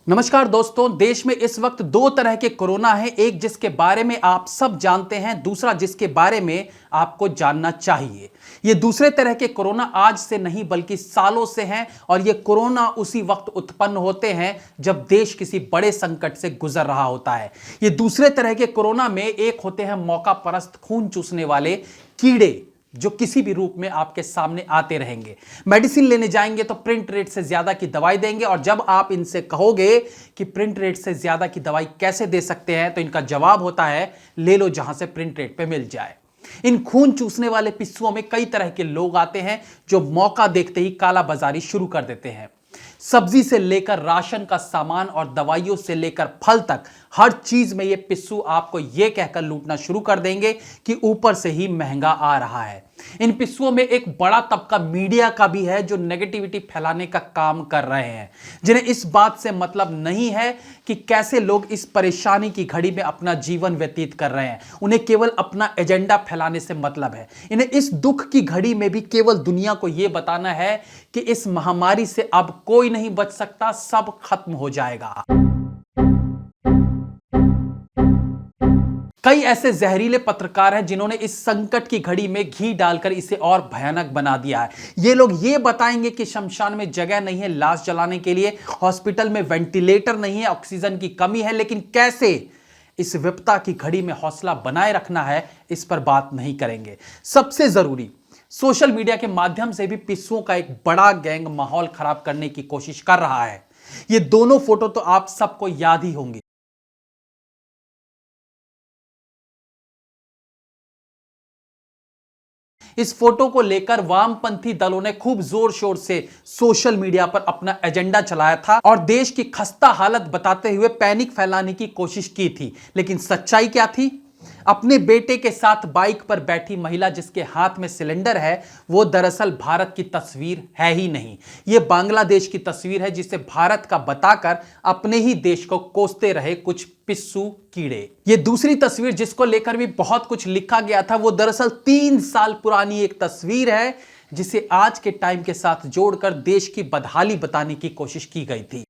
नमस्कार दोस्तों। देश में इस वक्त दो तरह के कोरोना है, एक जिसके बारे में आप सब जानते हैं, दूसरा जिसके बारे में आपको जानना चाहिए। ये दूसरे तरह के कोरोना आज से नहीं बल्कि सालों से हैं और ये कोरोना उसी वक्त उत्पन्न होते हैं जब देश किसी बड़े संकट से गुजर रहा होता है। ये दूसरे तरह के कोरोना में एक होते हैं मौका परस्त, खून चूसने वाले कीड़े जो किसी भी रूप में आपके सामने आते रहेंगे। मेडिसिन लेने जाएंगे तो प्रिंट रेट से ज्यादा की दवाई देंगे और जब आप इनसे कहोगे कि प्रिंट रेट से ज्यादा की दवाई कैसे दे सकते हैं तो इनका जवाब होता है, ले लो जहां से प्रिंट रेट पे मिल जाए। इन खून चूसने वाले पिस्सुओं में कई तरह के लोग आते हैं जो मौका देखते ही काला बाजारी शुरू कर देते हैं। सब्जी से लेकर राशन का सामान और दवाइयों से लेकर फल तक हर चीज में ये पिस्सू आपको ये कहकर लूटना शुरू कर देंगे कि ऊपर से ही महंगा आ रहा है। इन पिस्सुओं में एक बड़ा तबका मीडिया का भी है जो नेगेटिविटी फैलाने का काम कर रहे हैं, जिन्हें इस बात से मतलब नहीं है कि कैसे लोग इस परेशानी की घड़ी में अपना जीवन व्यतीत कर रहे हैं। उन्हें केवल अपना एजेंडा फैलाने से मतलब है। इन्हें इस दुख की घड़ी में भी केवल दुनिया को यह बताना है कि इस महामारी से अब कोई नहीं बच सकता, सब खत्म हो जाएगा। कई ऐसे जहरीले पत्रकार हैं जिन्होंने इस संकट की घड़ी में घी डालकर इसे और भयानक बना दिया है। ये लोग ये बताएंगे कि शमशान में जगह नहीं है लाश जलाने के लिए, हॉस्पिटल में वेंटिलेटर नहीं है, ऑक्सीजन की कमी है, लेकिन कैसे इस विपदा की घड़ी में हौसला बनाए रखना है इस पर बात नहीं करेंगे। सबसे जरूरी, सोशल मीडिया के माध्यम से भी पिस्सुओं का एक बड़ा गैंग माहौल खराब करने की कोशिश कर रहा है। ये दोनों फोटो तो आप सबको याद ही होंगी। इस फोटो को लेकर वामपंथी दलों ने खूब जोर शोर से सोशल मीडिया पर अपना एजेंडा चलाया था और देश की खस्ता हालत बताते हुए पैनिक फैलाने की कोशिश की थी। लेकिन सच्चाई क्या थी? अपने बेटे के साथ बाइक पर बैठी महिला जिसके हाथ में सिलेंडर है, वो दरअसल भारत की तस्वीर है ही नहीं। ये बांग्लादेश की तस्वीर है जिसे भारत का बताकर अपने ही देश को कोसते रहे कुछ पिस्सू कीड़े। ये दूसरी तस्वीर जिसको लेकर भी बहुत कुछ लिखा गया था, वो दरअसल 3 साल पुरानी एक तस्वीर है जिसे आज के टाइम के साथ जोड़कर देश की बदहाली बताने की कोशिश की गई थी।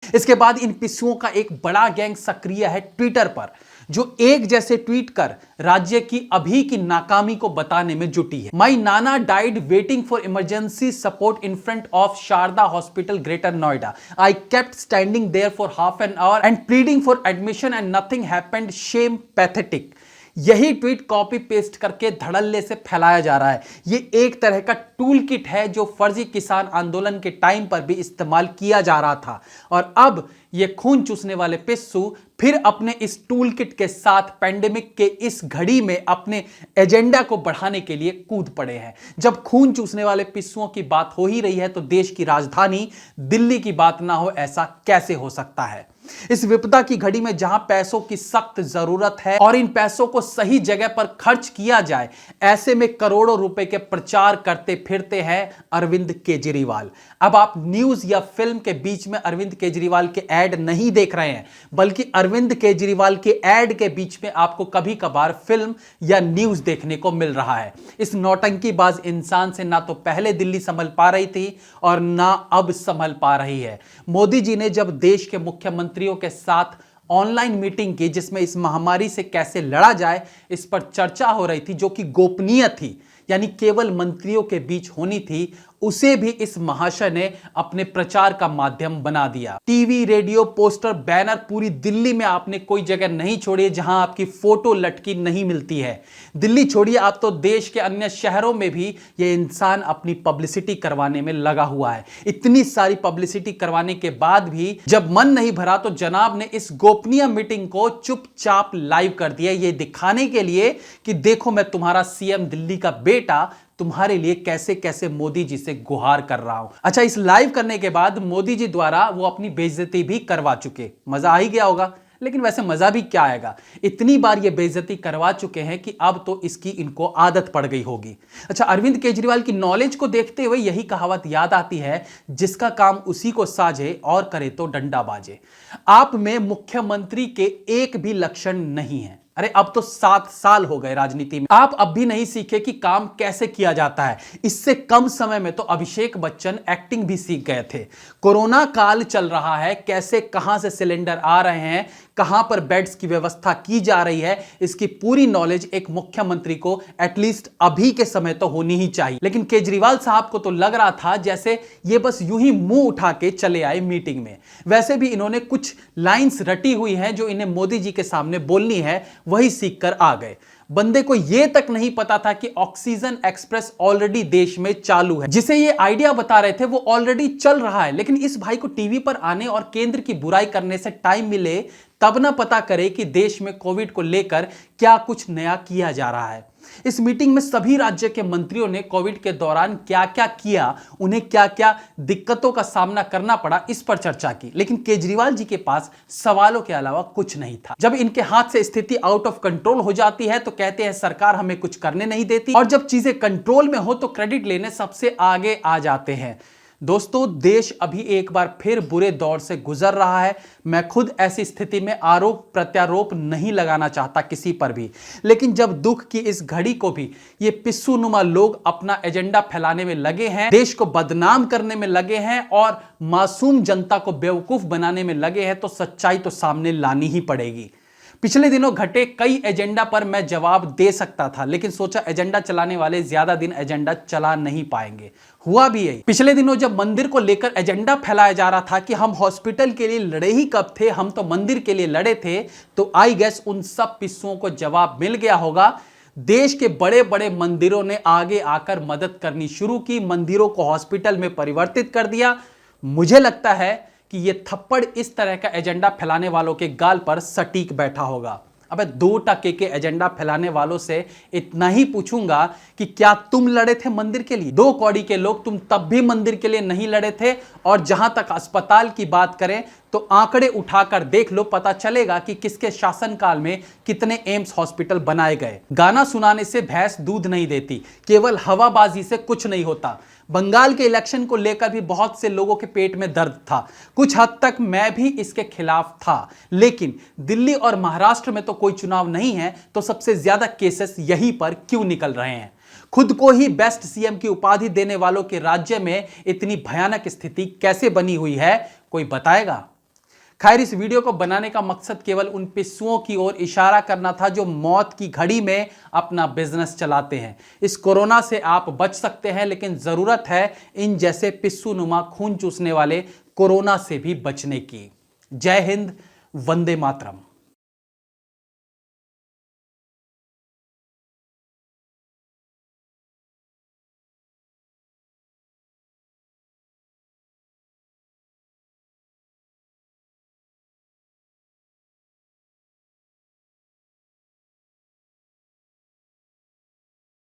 इसके बाद इन पिस्सुओं का एक बड़ा गैंग सक्रिय है ट्विटर पर, जो एक जैसे ट्वीट कर राज्य की अभी की नाकामी को बताने में जुटी है। My nana died waiting for emergency support in front of Sharda hospital Greater Noida. I kept standing there for half an hour and pleading for admission and nothing happened, shame pathetic. यही ट्वीट कॉपी पेस्ट करके धड़ल्ले से फैलाया जा रहा है। ये एक तरह का टूल किट है जो फर्जी किसान आंदोलन के टाइम पर भी इस्तेमाल किया जा रहा था और अब ये खून चूसने वाले पिस्सू फिर अपने इस टूल किट के साथ पेंडेमिक के इस घड़ी में अपने एजेंडा को बढ़ाने के लिए कूद पड़े हैं। जब खून चूसने वाले पिस्सुओं की बात हो ही रही है तो देश की राजधानी दिल्ली की बात ना हो, ऐसा कैसे हो सकता है? इस विपदा की घड़ी में जहां पैसों की सख्त जरूरत है और इन पैसों को सही जगह पर खर्च किया जाए, ऐसे में करोड़ों रुपए के प्रचार करते फिरते हैं अरविंद केजरीवाल। अब आप न्यूज या फिल्म के बीच में अरविंद केजरीवाल के ऐड नहीं देख रहे हैं, बल्कि अरविंद केजरीवाल के ऐड के बीच में आपको कभी कभार फिल्म या न्यूज देखने को मिल रहा है। इस नौटंकीबाज इंसान से ना तो पहले दिल्ली संभल पा रही थी और ना अब संभल पा रही है। मोदी जी ने जब देश के मुख्यमंत्रियों के साथ ऑनलाइन मीटिंग की जिसमें इस महामारी से कैसे लड़ा जाए इस पर चर्चा हो रही थी, जो कि गोपनीय थी, यानी केवल मंत्रियों के बीच होनी थी, उसे भी इस महाशय ने अपने प्रचार का माध्यम बना दिया। टीवी, रेडियो, पोस्टर, बैनर, पूरी दिल्ली में आपने कोई जगह नहीं छोड़ी जहां आपकी फोटो लटकी नहीं मिलती है। दिल्ली छोड़िए, आप तो देश के अन्य शहरों में भी ये इंसान अपनी पब्लिसिटी करवाने में लगा हुआ है। इतनी सारी पब्लिसिटी करवाने के बाद भी जब मन नहीं भरा तो जनाब ने इस गोपनीय मीटिंग को चुपचाप लाइव कर दिया, ये दिखाने के लिए कि देखो मैं तुम्हारा सीएम दिल्ली का बेटा तुम्हारे लिए कैसे कैसे मोदी जी से गुहार कर रहा हूं। अच्छा, इस लाइव करने के बाद मोदी जी द्वारा वो अपनी बेइज्जती भी करवा चुके। मजा आ ही गया होगा, लेकिन वैसे मजा भी क्या आएगा, इतनी बार ये बेइज्जती करवा चुके हैं कि अब तो इसकी इनको आदत पड़ गई होगी। अच्छा, अरविंद केजरीवाल की नॉलेज को देखते हुए यही कहावत याद आती है, जिसका काम उसी को साझे और करे तो डंडा बाजे। आप में मुख्यमंत्री के एक भी लक्षण नहीं है। अरे अब तो 7 साल हो गए राजनीति में, आप अब भी नहीं सीखे कि काम कैसे किया जाता है। इससे कम समय में तो अभिषेक बच्चन एक्टिंग भी सीख गए थे। कोरोना काल चल रहा है, कैसे कहां से सिलेंडर आ रहे हैं, कहां पर बेड्स की व्यवस्था की जा रही है, इसकी पूरी नॉलेज एक मुख्यमंत्री को एटलीस्ट अभी के समय तो होनी ही चाहिए। लेकिन केजरीवाल साहब को तो लग रहा था जैसे ये बस यूं ही मुंह उठा के चले आए मीटिंग में। वैसे भी इन्होंने कुछ लाइंस रटी हुई हैं जो इन्हें मोदी जी के सामने बोलनी है, वही सीख कर आ गए। बंदे को यह तक नहीं पता था कि ऑक्सीजन एक्सप्रेस ऑलरेडी देश में चालू है। जिसे ये आइडिया बता रहे थे वो ऑलरेडी चल रहा है, लेकिन इस भाई को टीवी पर आने और केंद्र की बुराई करने से टाइम मिले तब ना पता करे कि देश में कोविड को लेकर क्या कुछ नया किया जा रहा है। इस मीटिंग में सभी राज्य के मंत्रियों ने कोविड के दौरान क्या क्या किया, उन्हें क्या क्या दिक्कतों का सामना करना पड़ा, इस पर चर्चा की। लेकिन केजरीवाल जी के पास सवालों के अलावा कुछ नहीं था। जब इनके हाथ से स्थिति आउट ऑफ कंट्रोल हो जाती है तो कहते हैं सरकार हमें कुछ करने नहीं देती, और जब चीजें कंट्रोल में हो तो क्रेडिट लेने सबसे आगे आ जाते हैं। दोस्तों, देश अभी एक बार फिर बुरे दौर से गुजर रहा है। मैं खुद ऐसी स्थिति में आरोप प्रत्यारोप नहीं लगाना चाहता किसी पर भी, लेकिन जब दुख की इस घड़ी को भी ये पिस्सूनुमा लोग अपना एजेंडा फैलाने में लगे हैं, देश को बदनाम करने में लगे हैं और मासूम जनता को बेवकूफ बनाने में लगे हैं, तो सच्चाई तो सामने लानी ही पड़ेगी। पिछले दिनों घटे कई एजेंडा पर मैं जवाब दे सकता था, लेकिन सोचा एजेंडा चलाने वाले ज्यादा दिन एजेंडा चला नहीं पाएंगे। हुआ भी यही। पिछले दिनों जब मंदिर को लेकर एजेंडा फैलाया जा रहा था कि हम हॉस्पिटल के लिए लड़े ही कब थे, हम तो मंदिर के लिए लड़े थे, तो आई गेस उन सब पिस्सुओं को जवाब मिल गया होगा। देश के बड़े बड़े मंदिरों ने आगे आकर मदद करनी शुरू की, मंदिरों को हॉस्पिटल में परिवर्तित कर दिया। मुझे लगता है कि ये थप्पड़ इस तरह का एजेंडा फैलाने वालों के गाल पर सटीक बैठा होगा। अबे 2% के एजेंडा फैलाने वालों से इतना ही पूछूंगा कि क्या तुम लड़े थे मंदिर के लिए? 2 कौड़ी के लोग तुम तब भी मंदिर के लिए नहीं लड़े थे। और जहां तक अस्पताल की बात करें तो आंकड़े उठाकर देख लो, पता चलेगा कि किसके शासनकाल में कितने एम्स हॉस्पिटल बनाए गए। गाना सुनाने से भैंस दूध नहीं देती, केवल हवाबाजी से कुछ नहीं होता। बंगाल के इलेक्शन को लेकर भी बहुत से लोगों के पेट में दर्द था, कुछ हद तक मैं भी इसके खिलाफ था, लेकिन दिल्ली और महाराष्ट्र में तो कोई चुनाव नहीं है, तो सबसे ज्यादा केसेस यहीं पर क्यों निकल रहे हैं? खुद को ही बेस्ट सीएम की उपाधि देने वालों के राज्य में इतनी भयानक स्थिति कैसे बनी हुई है, कोई बताएगा? खैर, इस वीडियो को बनाने का मकसद केवल उन पिस्सुओं की ओर इशारा करना था जो मौत की घड़ी में अपना बिजनेस चलाते हैं। इस कोरोना से आप बच सकते हैं, लेकिन जरूरत है इन जैसे पिस्सुनुमा खून चूसने वाले कोरोना से भी बचने की। जय हिंद, वंदे मातरम।